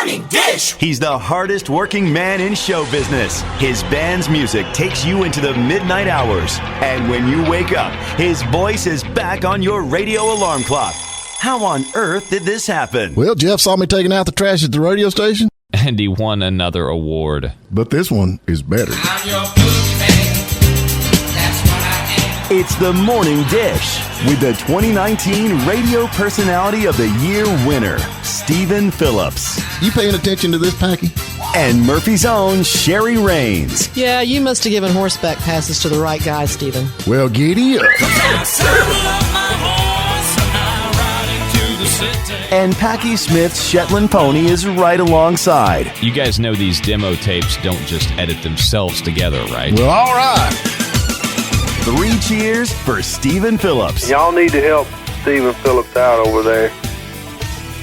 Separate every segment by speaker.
Speaker 1: Morning Dish.
Speaker 2: He's the hardest working man in show business. His band's music takes you into the midnight hours. And when you wake up, his voice is back on your radio alarm clock. How on earth did this happen?
Speaker 3: Well, Jeff saw me taking out the trash at the radio station.
Speaker 4: And he won another award.
Speaker 3: But this one is better.
Speaker 1: I'm your boogeyman. That's what I am.
Speaker 2: It's the Morning Dish with the 2019 Radio Personality of the Year winner, Stephen Phillips.
Speaker 3: You paying attention to this, Packy?
Speaker 2: And Murphy's own Sherry Raines.
Speaker 5: Yeah, you must have given horseback passes to the right guy, Stephen.
Speaker 3: Well, giddy up.
Speaker 2: And Packy Smith's Shetland pony is right alongside.
Speaker 4: You guys know these demo tapes don't just edit themselves together, right?
Speaker 3: Well, all right.
Speaker 2: 3 cheers for Stephen Phillips.
Speaker 6: Y'all need to help Stephen Phillips out over there.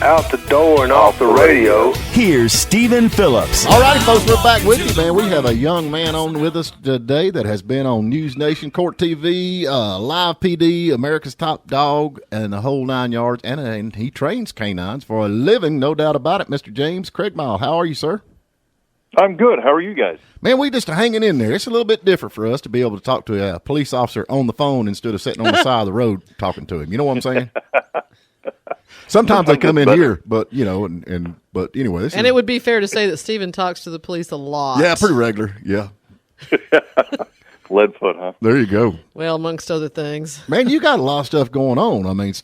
Speaker 6: Out the door and off the radio.
Speaker 2: Here's Stephen Phillips.
Speaker 3: All righty, folks, we're back with you, man. We have a young man on with us today that has been on News Nation, Court TV, LivePD, America's Top Dog, and the whole 9 yards. And he trains canines for a living, no doubt about it. Mr. James Craigmyle, how are you, sir?
Speaker 7: I'm good. How are you guys?
Speaker 3: Man, we just hanging in there. It's a little bit different for us to be able to talk to a police officer on the phone instead of sitting on the side of the road talking to him. You know what I'm saying? Sometimes they come in here, but you know, but anyway.
Speaker 5: It would be fair to say that Stephen talks to the police a lot.
Speaker 3: Yeah, pretty regular. Yeah.
Speaker 7: Leadfoot, huh?
Speaker 3: There you go.
Speaker 5: Well, amongst other things.
Speaker 3: Man, you got a lot of stuff going on. I mean,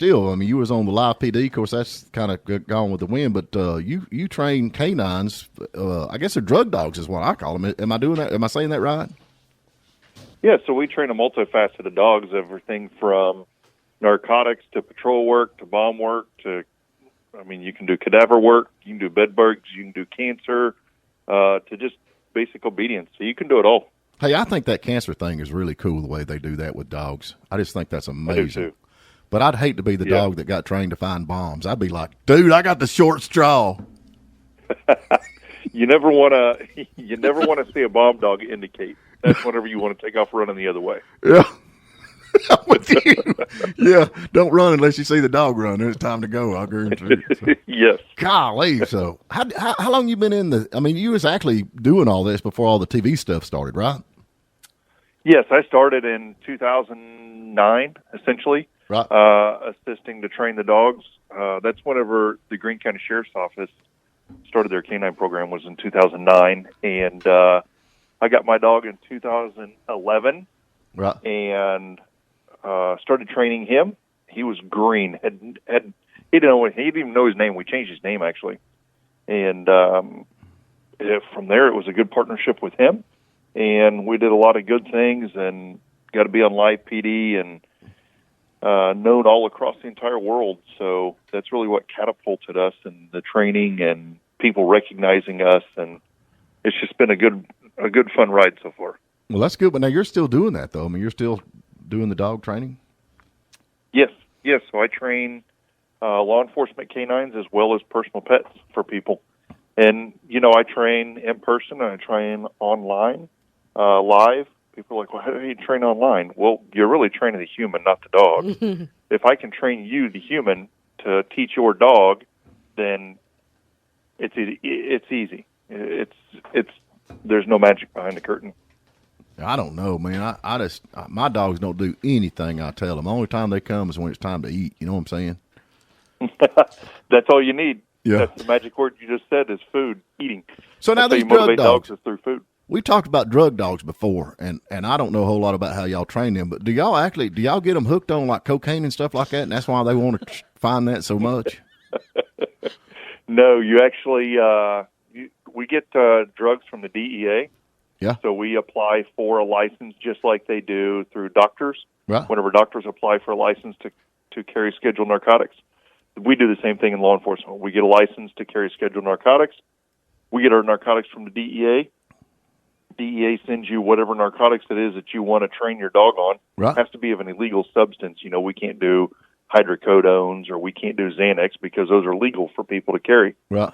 Speaker 3: you was on the LivePD. Of course, that's kind of gone with the wind. But you train canines. I guess they're drug dogs is what I call them. Am I doing that? Am I saying that right?
Speaker 7: Yeah. So we train a multifaceted dogs. Everything from narcotics to patrol work to bomb work to, you can do cadaver work, you can do bed bugs, you can do cancer, to just basic obedience. So you can do it all.
Speaker 3: Hey, I think that cancer thing is really cool the way they do that with dogs. I just think that's amazing.
Speaker 7: I do too.
Speaker 3: But I'd hate to be the dog that got trained to find bombs. I'd be like, dude, I got the short straw.
Speaker 7: You never want to see a bomb dog indicate. That's whenever you want to take off running the other way.
Speaker 3: Yeah. I'm with you. Yeah, don't run unless you see the dog run. Then it's time to go, I guarantee. So.
Speaker 7: Yes.
Speaker 3: Golly. So how long you been in you was actually doing all this before all the TV stuff started, right?
Speaker 7: Yes, I started in 2009, essentially,
Speaker 3: right.
Speaker 7: Assisting to train the dogs. That's whenever the Greene County Sheriff's Office started their canine program was in 2009, and I got my dog in 2011,
Speaker 3: right,
Speaker 7: and started training him. He was green. He didn't even know his name. We changed his name actually, and from there it was a good partnership with him, and we did a lot of good things and got to be on LivePD and known all across the entire world. So that's really what catapulted us in the training and people recognizing us, and it's just been a good fun ride so far.
Speaker 3: Well, that's good. But now you're still doing that though. You're still doing the dog training?
Speaker 7: Yes. So I train law enforcement canines as well as personal pets for people. And, I train in person and I train online, live. People are like, well, how do you train online? Well, you're really training the human, not the dog. If I can train you, the human, to teach your dog, then it's easy. It's there's no magic behind the curtain.
Speaker 3: I don't know, man. I just my dogs don't do anything I tell them. The only time they come is when it's time to eat. You know what I'm saying?
Speaker 7: That's all you need.
Speaker 3: Yeah.
Speaker 7: That's the magic word you just said is food, eating.
Speaker 3: So now
Speaker 7: That's
Speaker 3: these
Speaker 7: how you motivate
Speaker 3: drug dogs
Speaker 7: is through food.
Speaker 3: We talked about drug dogs before, and I don't know a whole lot about how y'all train them, but do y'all get them hooked on like cocaine and stuff like that, and that's why they want to find that so much?
Speaker 7: No, you actually we get drugs from the DEA.
Speaker 3: Yeah.
Speaker 7: So we apply for a license just like they do through doctors.
Speaker 3: Right.
Speaker 7: Whenever doctors apply for a license to carry scheduled narcotics, we do the same thing in law enforcement. We get a license to carry scheduled narcotics. We get our narcotics from the DEA. DEA sends you whatever narcotics it is that you want to train your dog on.
Speaker 3: Right.
Speaker 7: It has to be of an illegal substance. We can't do hydrocodones or we can't do Xanax because those are legal for people to carry.
Speaker 3: Right.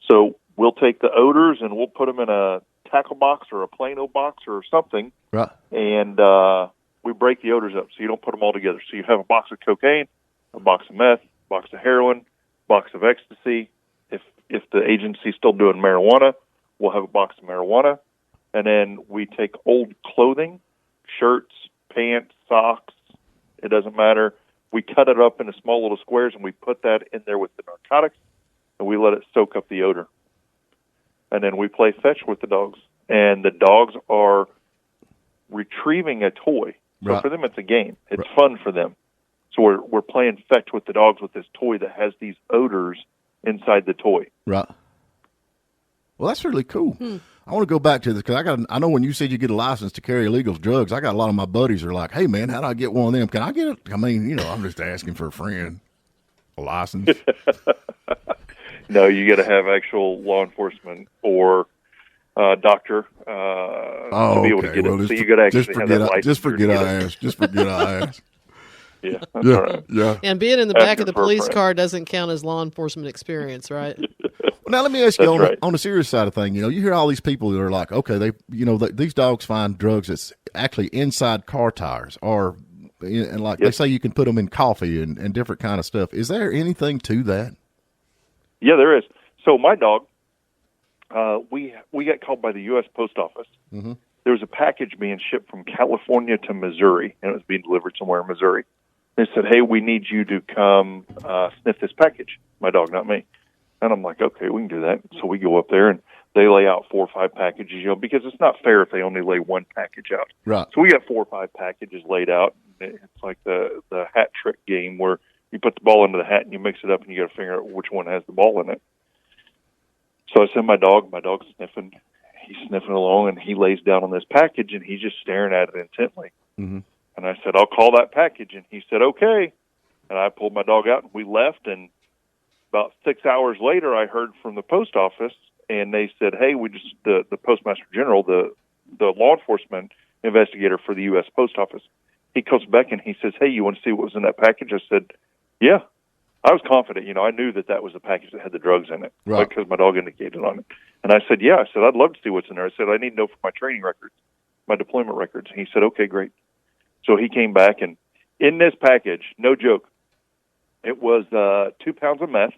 Speaker 7: So we'll take the odors and we'll put them in a tackle box or a Plano box or something.
Speaker 3: Right.
Speaker 7: And we break the odors up so you don't put them all together. So you have a box of cocaine, a box of meth, a box of heroin, a box of ecstasy. If if the agency's still doing marijuana, we'll have a box of marijuana. And then we take old clothing, shirts, pants, socks, it doesn't matter. We cut it up into small little squares, and we put that in there with the narcotics, and we let it soak up the odor. And then we play fetch with the dogs. And the dogs are retrieving a toy. So
Speaker 3: Right.
Speaker 7: for them, it's a game. It's fun for them. So we're playing fetch with the dogs with this toy that has these odors inside the toy.
Speaker 3: Right. Well, that's really cool. I want to go back to this because I know when you said you get a license to carry illegal drugs, I got a lot of my buddies who are like, "Hey, man, how do I get one of them? Can I get it?" I mean, I'm just asking for a friend, a license.
Speaker 7: No, you got to have actual law enforcement or doctor to be able to get it. So you got to actually have that license.
Speaker 3: Just forget I asked. Just forget I asked.
Speaker 7: Yeah, that's all right.
Speaker 3: Yeah.
Speaker 5: And being in the back of the police car doesn't count as law enforcement experience, right?
Speaker 3: Now let me ask you
Speaker 7: That's
Speaker 3: on the serious side of thing. You hear all these people that are like, okay, these dogs find drugs that's actually inside car tires, or and they say you can put them in coffee and different kind of stuff. Is there anything to that?
Speaker 7: Yeah, there is. So my dog, we got called by the U.S. Post Office.
Speaker 3: Mm-hmm.
Speaker 7: There was a package being shipped from California to Missouri, and it was being delivered somewhere in Missouri. They said, "Hey, we need you to come sniff this package." My dog, not me. And I'm like, okay, we can do that. So we go up there, and they lay out 4 or 5 packages, because it's not fair if they only lay one package out.
Speaker 3: Right.
Speaker 7: So we got 4 or 5 packages laid out. It's like the hat trick game where you put the ball into the hat and you mix it up, and you got to figure out which one has the ball in it. So I send my dog. My dog's sniffing. He's sniffing along, and he lays down on this package, and he's just staring at it intently.
Speaker 3: Mm-hmm.
Speaker 7: And I said, "I'll call that package." And he said, "Okay." And I pulled my dog out, and we left. And about 6 hours later, I heard from the post office, and they said, "Hey, the Postmaster General, the law enforcement investigator for the U.S. Post Office, he comes back and he says, 'Hey, you want to see what was in that package?' I said, 'Yeah.' I was confident, I knew that was the package that had the drugs in it,
Speaker 3: right,
Speaker 7: because my dog indicated on it. And I said, 'Yeah.' I said, 'I'd love to see what's in there.' I said, 'I need to know for my training records, my deployment records.' And he said, 'Okay, great.' So he came back, and in this package, no joke, it was 2 pounds of meth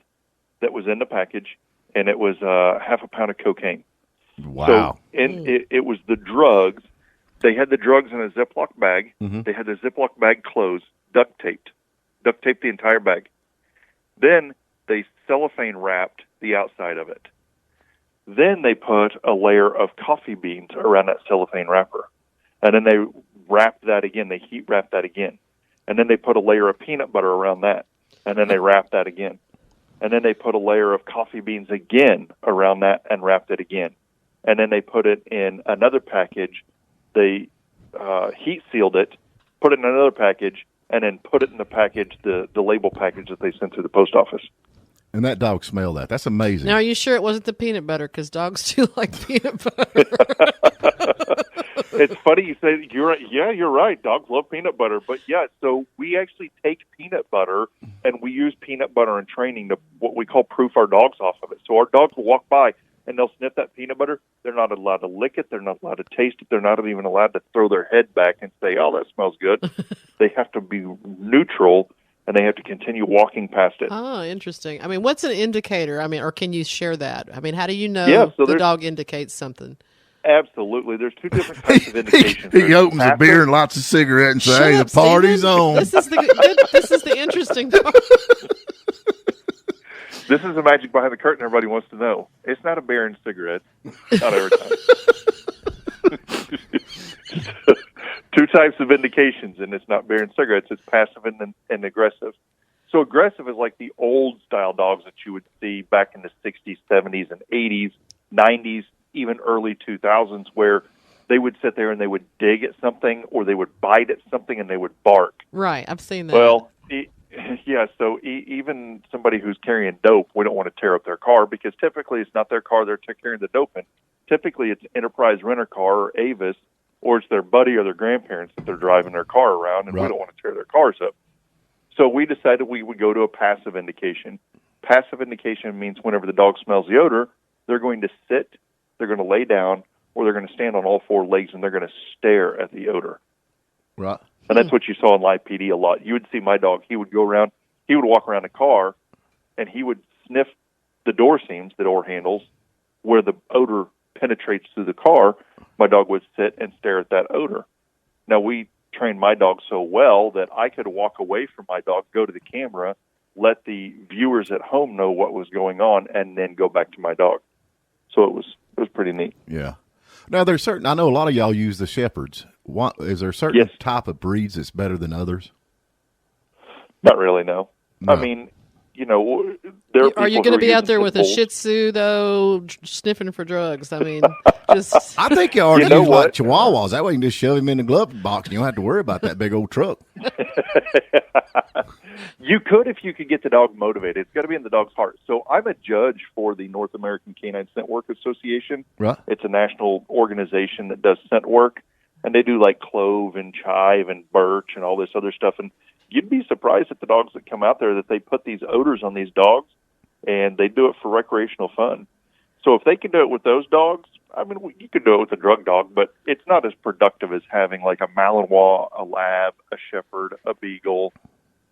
Speaker 7: that was in the package, and it was half a pound of cocaine.
Speaker 3: Wow.
Speaker 7: So it was the drugs. They had the drugs in a Ziploc bag.
Speaker 3: Mm-hmm.
Speaker 7: They had the Ziploc bag closed, duct taped the entire bag. Then they cellophane wrapped the outside of it. Then they put a layer of coffee beans around that cellophane wrapper. And then they wrapped that again. They heat wrapped that again. And then they put a layer of peanut butter around that. And then they wrapped that again. And then they put a layer of coffee beans again around that and wrapped it again. And then they put it in another package. They heat sealed it, put it in another package, and then put it in the package, the label package that they sent to the post office.
Speaker 3: And that dog smelled that. That's amazing.
Speaker 5: Now, are you sure it wasn't the peanut butter? Because dogs do like peanut butter.
Speaker 7: It's funny you say you're right. Yeah, you're right. Dogs love peanut butter. But yeah, so we actually take peanut butter and we use peanut butter in training to what we call proof our dogs off of it. So our dogs will walk by and they'll sniff that peanut butter. They're not allowed to lick it. They're not allowed to taste it. They're not even allowed to throw their head back and say, "Oh, that smells good." They have to be neutral, and they have to continue walking past it.
Speaker 5: Oh, interesting. I mean, what's an indicator? I mean, or can you share that? I mean, how do you know the dog indicates something?
Speaker 7: Absolutely. There's 2 different types of indications.
Speaker 3: He opens a beer and lights a cigarette and says, "Hey, the party's on."
Speaker 5: This is the interesting part.
Speaker 7: This is the magic behind the curtain everybody wants to know. It's not a beer and cigarette. Not every time. 2 types of indications, and it's not beer and cigarettes. It's passive and aggressive. So aggressive is like the old-style dogs that you would see back in the 60s, 70s, and 80s, 90s, even early 2000s, where they would sit there and they would dig at something or they would bite at something and they would bark.
Speaker 5: Right, I've seen that.
Speaker 7: Well, yeah, so even somebody who's carrying dope, we don't want to tear up their car because typically it's not their car they're carrying the dope in. Typically it's Enterprise Rent-A-Car or Avis, or it's their buddy or their grandparents that they're driving their car around, and we don't want to tear their cars up. So we decided we would go to a passive indication. Passive indication means whenever the dog smells the odor, they're going to sit, they're going to lay down, or they're going to stand on all 4 legs, and they're going to stare at the odor.
Speaker 3: Right.
Speaker 7: And that's what you saw in LivePD a lot. You would see my dog. He would go around, he would walk around the car, and he would sniff the door seams, the door handles, where the odor penetrates through the car, my dog would sit and stare at that odor. Now, we trained my dog so well that I could walk away from my dog, go to the camera, let the viewers at home know what was going on, and then go back to my dog. So it was pretty neat.
Speaker 3: Yeah. Now, there's certain, I know a lot of y'all use the Shepherds. Is there a certain type of breeds that's better than others?
Speaker 7: Not really, no. I mean, there
Speaker 5: are you going to be out there with a Shih Tzu, though, sniffing for drugs? I mean, just...
Speaker 3: I think you already use like Chihuahuas. That way you can just shove him in the glove box and you don't have to worry about that big old truck.
Speaker 7: You could if you could get the dog motivated. It's got to be in the dog's heart. So I'm a judge for the North American Canine Scent Work Association.
Speaker 3: Right.
Speaker 7: It's a national organization that does scent work, and they do like clove and chive and birch and all this other stuff. And you'd be surprised at the dogs that come out there that they put these odors on these dogs, and they do it for recreational fun. So if they can do it with those dogs, I mean, you could do it with a drug dog, but it's not as productive as having like a Malinois, a Lab, a Shepherd, a Beagle.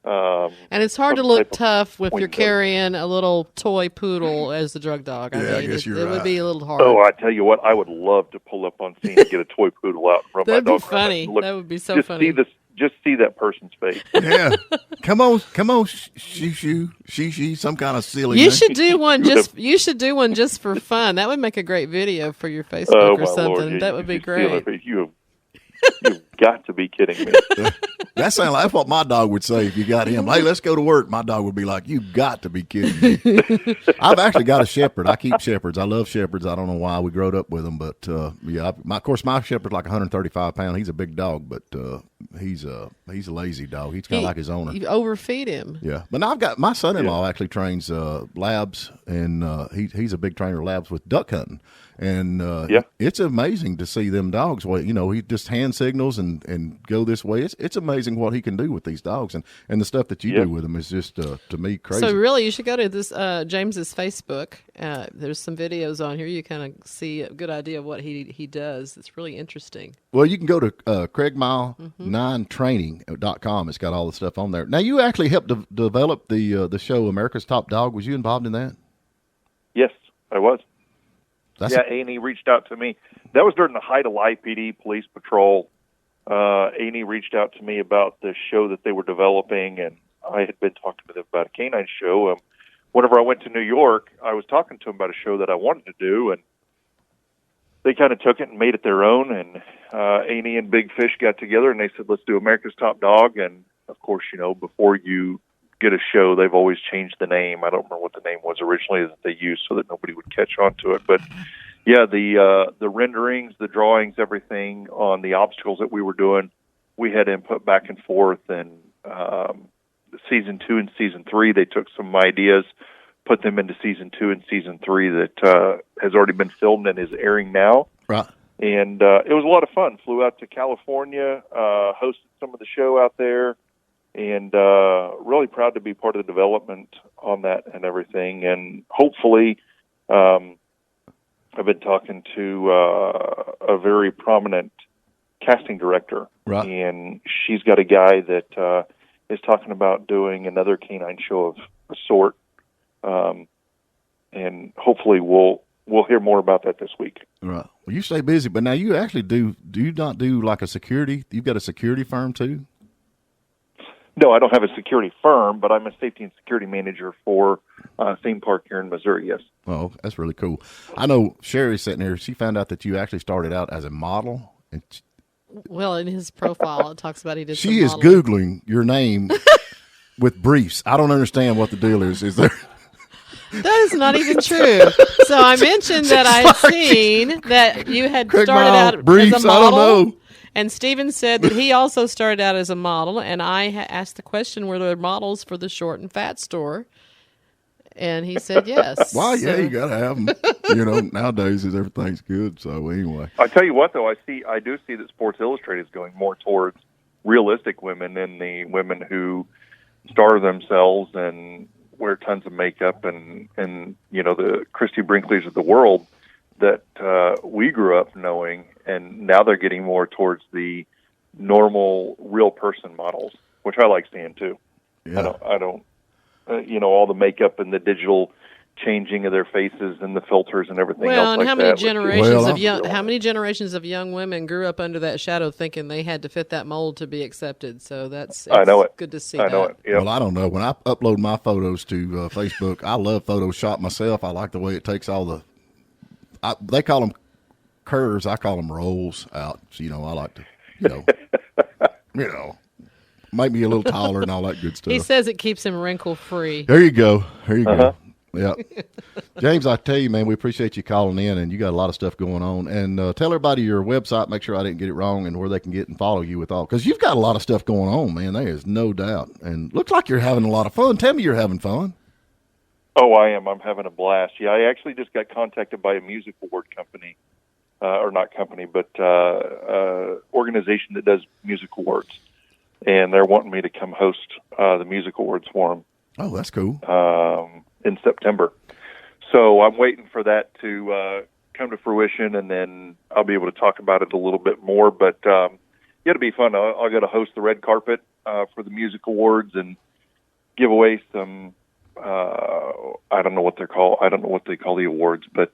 Speaker 5: And it's hard to look tough if you're carrying a little toy poodle as the drug dog.
Speaker 3: I guess you're right.
Speaker 5: It would be a little hard.
Speaker 7: Oh, I tell you what, I would love to pull up on scene and get a toy poodle out and rub my dog.
Speaker 5: That'd be funny. That would be so funny.
Speaker 7: Just see that person's face.
Speaker 3: Yeah. Come on, she, some kind of silly
Speaker 5: You
Speaker 3: name.
Speaker 5: should do one just for fun. That would make a great video for your Facebook or something.
Speaker 7: Lord,
Speaker 5: that would be great.
Speaker 7: You've got to be kidding me.
Speaker 3: That's what my dog would say if you got him. Hey, let's go to work. My dog would be like, "You got to be kidding me." I've actually got a Shepherd. I keep Shepherds. I love Shepherds. I don't know why we growed up with them, but of course, my Shepherd's like 135 pounds. He's a big dog, but he's a lazy dog. He's kind of like his owner.
Speaker 5: You overfeed him.
Speaker 3: Yeah, but now I've got my son-in-law actually trains labs, and he's a big trainer of labs with duck hunting. And it's amazing to see them dogs. Well, he just hand signals and go this way. It's amazing what he can do with these dogs, and the stuff that you do with them is just to me crazy.
Speaker 5: So really, you should go to this James's Facebook. There's some videos on here. You kind of see a good idea of what he does. It's really interesting.
Speaker 3: Well, you can go to Craigmyle9training.com. It's got all the stuff on there. Now, you actually helped develop the show America's Top Dog. Was you involved in that?
Speaker 7: Yes, I was. A&E reached out to me. That was during the height of LivePD, police patrol. A&E reached out to me about the show that they were developing, and I had been talking to them about a canine show. Whenever I went to New York, I was talking to them about a show that I wanted to do, and they kind of took it and made it their own. And A&E and Big Fish got together, and they said, let's do America's Top Dog. And, of course, before you get a show, they've always changed the name. I don't remember what the name was originally that they used so that nobody would catch on to it. But yeah, the renderings, the drawings, everything on the obstacles that we were doing, we had input back and forth. And season 2 and season 3, they took some ideas, put them into season 2 and season 3 that has already been filmed and is airing now.
Speaker 3: Right.
Speaker 7: And it was a lot of fun. Flew out to California, hosted some of the show out there. And really proud to be part of the development on that and everything. And hopefully, I've been talking to a very prominent casting director.
Speaker 3: Right.
Speaker 7: And she's got a guy that is talking about doing another canine show of a sort. And hopefully we'll hear more about that this week.
Speaker 3: Right. Well, you stay busy, but now you actually do you not do like a security? You've got a security firm too?
Speaker 7: No, I don't have a security firm, but I'm a safety and security manager for a theme park here in Missouri, yes.
Speaker 3: Oh, that's really cool. I know Sherry's sitting here. She found out that you actually started out as a model. And
Speaker 5: well, in his profile, it talks about he did
Speaker 3: She is Googling your name with briefs. I don't understand what the deal is. Is there...
Speaker 5: That is not even true. So I mentioned that I had seen that you had started out
Speaker 3: briefs,
Speaker 5: as a model.
Speaker 3: I don't know.
Speaker 5: And Steven said that he also started out as a model, and I asked the question, were there models for the short and fat store? And he said yes.
Speaker 3: Well, yeah, you got to have them. Nowadays everything's good. So anyway.
Speaker 7: I tell you what, though, I do see that Sports Illustrated is going more towards realistic women and the women who star themselves and wear tons of makeup and the Christy Brinkleys of the world that we grew up knowing, and now they're getting more towards the normal real person models, which I like seeing too.
Speaker 3: Yeah.
Speaker 7: I don't all the makeup and the digital changing of their faces and the filters and everything
Speaker 5: Well,
Speaker 7: else
Speaker 5: and
Speaker 7: like
Speaker 5: how many
Speaker 7: that.
Speaker 5: generations of young women grew up under that shadow thinking they had to fit that mold to be accepted? So it's
Speaker 7: I know it.
Speaker 5: good to see
Speaker 7: I know it. Yep.
Speaker 3: Well, I don't know. When I upload my photos to Facebook, I love Photoshop myself. I like the way it takes all they call them curves. I call them rolls out. So, I like to, make me a little taller and all that good stuff.
Speaker 5: He says it keeps him wrinkle free.
Speaker 3: There you go. Go. Yeah. James, I tell you, man, we appreciate you calling in, and you got a lot of stuff going on. And tell everybody your website, make sure I didn't get it wrong, and where they can get and follow you with all. Because you've got a lot of stuff going on, man. There is no doubt. And looks like you're having a lot of fun. Tell me you're having fun.
Speaker 7: Oh, I am. I'm having a blast. Yeah, I actually just got contacted by a music award company, or not company, but organization that does music awards. And they're wanting me to come host the music awards for them.
Speaker 3: Oh, that's cool.
Speaker 7: In September. So I'm waiting for that to come to fruition, and then I'll be able to talk about it a little bit more. But it'll be fun. I'll go to host the red carpet for the music awards and give away some, I don't know what they're called. I don't know what they call the awards, but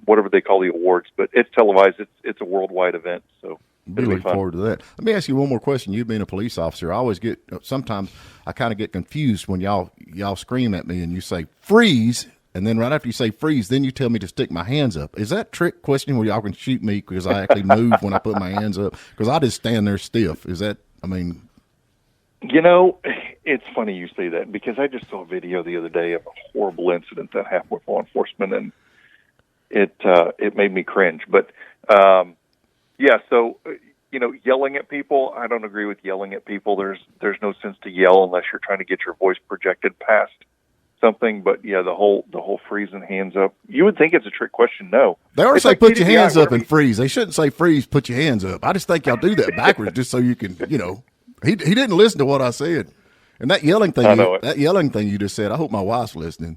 Speaker 7: whatever they call the awards. But it's televised. It's a worldwide event. So
Speaker 3: be looking forward to that. Let me ask you one more question. You being a police officer, I always sometimes I kind of get confused when y'all scream at me and you say freeze, and then right after you say freeze, then you tell me to stick my hands up. Is that trick question where y'all can shoot me because I actually move when I put my hands up? Because I just stand there stiff. Is that? I mean,
Speaker 7: it's funny you say that because I just saw a video the other day of a horrible incident that happened with law enforcement, and it made me cringe. But yeah, so yelling at people, I don't agree with yelling at people. There's no sense to yell unless you're trying to get your voice projected past something. But yeah, the whole freezing hands up. You would think it's a trick question. No,
Speaker 3: they always say put your hands up and freeze. They shouldn't say freeze, put your hands up. I just think y'all do that backwards just so you can, He didn't listen to what I said. And that yelling thing you just said, I hope my wife's listening.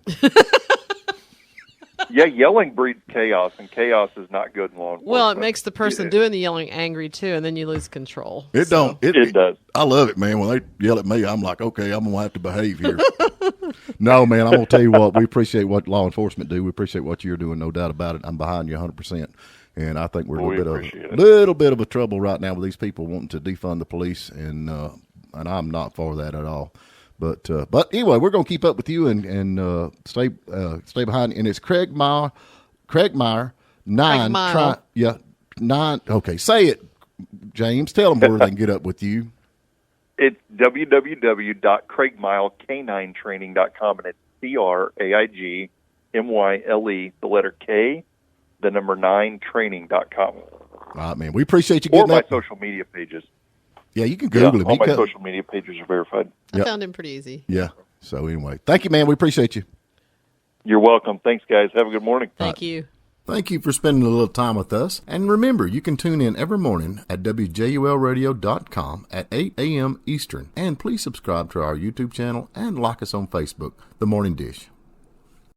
Speaker 7: Yeah, yelling breeds chaos, and chaos is not good in law enforcement.
Speaker 5: Well, it makes the person doing the yelling angry, too, and then you lose control.
Speaker 3: It does. I love it, man. When they yell at me, I'm like, okay, I'm going to have to behave here. No, man, I'm going to tell you what, we appreciate what law enforcement do. We appreciate what you're doing, no doubt about it. I'm behind you 100%. And I think we're a little bit of a trouble right now with these people wanting to defund the police, and I'm not for that at all. But anyway, we're going to keep up with you and stay behind. And it's Craigmyle 9. 9. Okay, say it, James. Tell them where they can get up with you.
Speaker 7: It's www.craigmyle9training.com, and it's CRAIGMYLE, the letter K, the number 9 training.com.
Speaker 3: All right, man. We appreciate you getting
Speaker 7: or my social media pages.
Speaker 3: Yeah, you can Google it.
Speaker 7: All my social media pages are verified.
Speaker 5: I found him pretty easy.
Speaker 3: Yeah. So anyway, thank you, man. We appreciate you.
Speaker 7: You're welcome. Thanks, guys. Have a good morning.
Speaker 5: Thank you.
Speaker 3: Thank you for spending a little time with us. And remember, you can tune in every morning at WJULradio.com at 8 a.m. Eastern. And please subscribe to our YouTube channel and like us on Facebook, The Morning Dish.